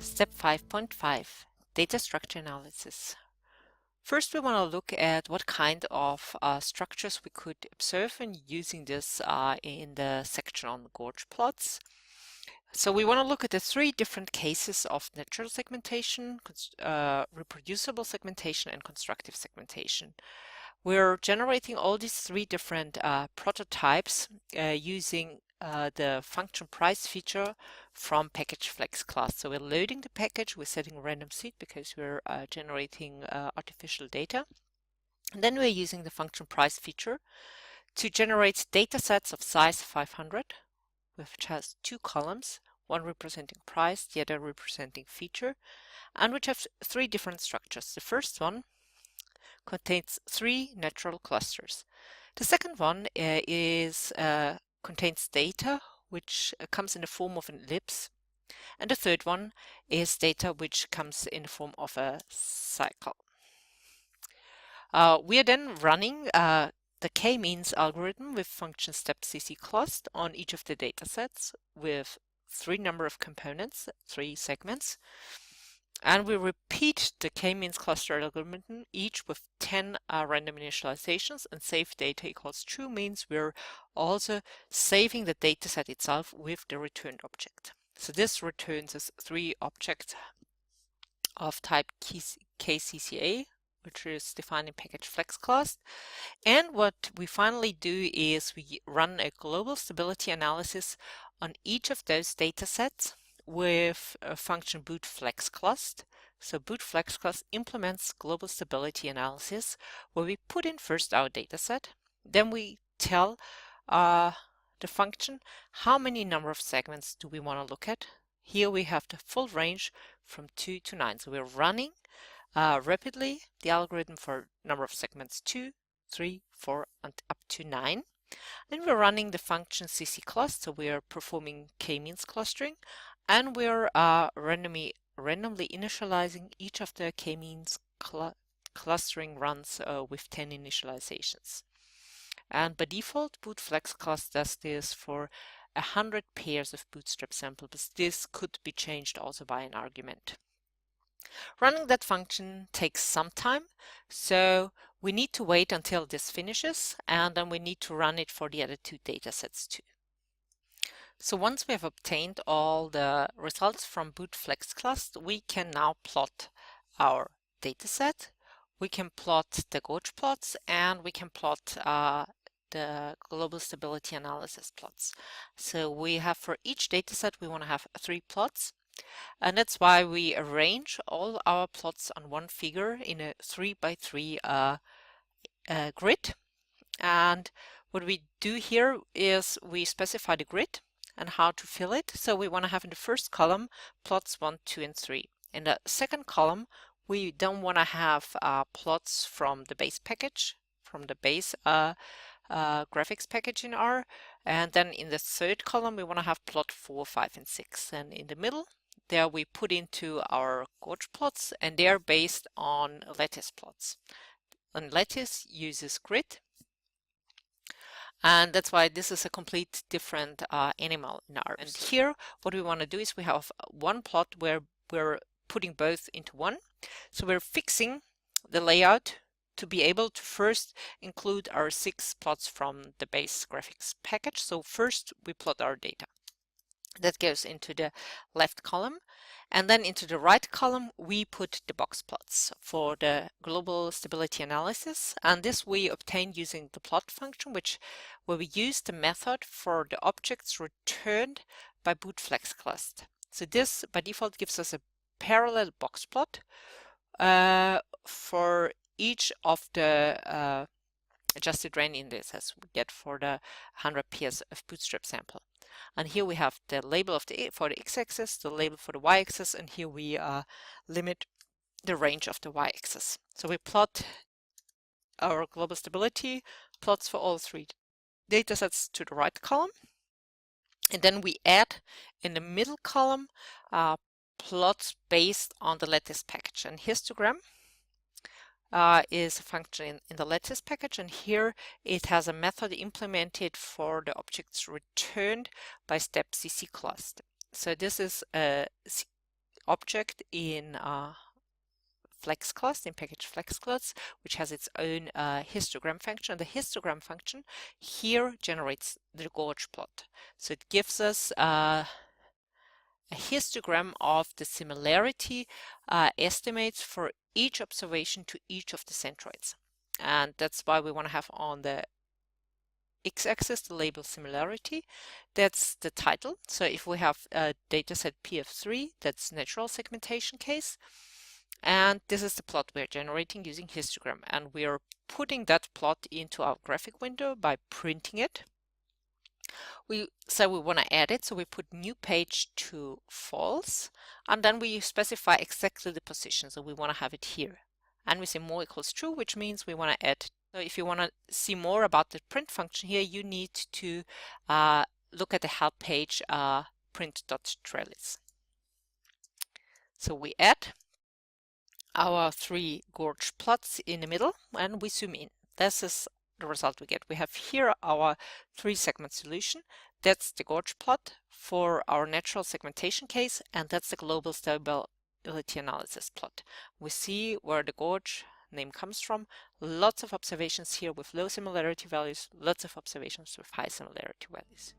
Step 5.5, Data Structure Analysis. First, we want to look at what kind of structures we could observe when using this in the section on gorge plots. So we want to look at the three different cases of natural segmentation, reproducible segmentation, and constructive segmentation. We're generating all these three different prototypes using the function price feature from package flex class. So we're loading the package, we're setting random seed because we're generating artificial data. And then we're using the function price feature to generate data sets of size 500, which has two columns, one representing price, the other representing feature, and which have three different structures. The first one contains three natural clusters. The second one contains data which comes in the form of an ellipse, and the third one is data which comes in the form of a cycle. We are then running the k-means algorithm with function step cclust on each of the data sets with three number of components, three segments. And we repeat the k-means cluster algorithm each with 10 random initializations, and save data equals true means we're also saving the data set itself with the returned object. So this returns us three objects of type KCCA, which is defined in package flex class. And what we finally do is we run a global stability analysis on each of those data sets with a function boot flex class. So boot flex class implements global stability analysis where we put in first our data set, then we tell the function how many number of segments do we want to look at. Here we have the full range from 2 to 9. So we're running rapidly the algorithm for number of segments 2, 3, 4, and up to 9. Then we're running the function cclust, so we are performing k-means clustering, and we're randomly initializing each of the k-means clustering runs with 10 initializations. And by default, boot flex class does this for 100 pairs of bootstrap samples, but this could be changed also by an argument. Running that function takes some time, so we need to wait until this finishes, and then we need to run it for the other two data sets too. So once we have obtained all the results from boot flex class, we can now plot our data set. We can plot the gorge plots, and we can plot the global stability analysis plots. So we have for each data set, we want to have 3 plots. And that's why we arrange all our plots on one figure in a 3x3 grid. And what we do here is we specify the grid and how to fill it. So we want to have in the first column plots 1, 2, and 3. In the second column, we don't want to have plots from the base package, from the base graphics package in R. And then in the third column, we want to have plot 4, 5, and 6. And in the middle, there we put into our gorge plots, and they're based on lattice plots. And lattice uses grid, and that's why this is a complete different animal in R. And here, what we want to do is we have one plot where we're putting both into one. So we're fixing the layout to be able to first include our 6 plots from the base graphics package. So first we plot our data. That goes into the left column, and then into the right column we put the box plots for the global stability analysis, and this we obtain using the plot function, where we use the method for the objects returned by boot flex class. So this by default gives us a parallel box plot for each of the adjusted range indices we get for the 100 pairs of bootstrap sample. And here we have the label for the x-axis, the label for the y-axis, and here we limit the range of the y-axis. So we plot our global stability plots for all 3 datasets to the right column, and then we add in the middle column plots based on the lattice package. And histogram is a function in the lattice package, and here it has a method implemented for the objects returned by step cclust. So this is a object in FlexClust, in package FlexClust, which has its own histogram function. The histogram function here generates the gauge plot. So it gives us a histogram of the similarity estimates for each observation to each of the centroids. And that's why we want to have on the x-axis the label similarity. That's the title. So if we have a dataset P of 3, that's natural segmentation case. And this is the plot we're generating using histogram. And we are putting that plot into our graphic window by printing it. We want to add it, so we put new page to false, and then we specify exactly the position. So we want to have it here. And we say more equals true, which means we want to add. So if you want to see more about the print function here, you need to look at the help page print.trellis. So we add our 3 gorge plots in the middle and we zoom in. This is the result we get. We have here our 3-segment solution. That's the gorge plot for our natural segmentation case, and that's the global stability analysis plot. We see where the gorge name comes from. Lots of observations here with low similarity values, lots of observations with high similarity values.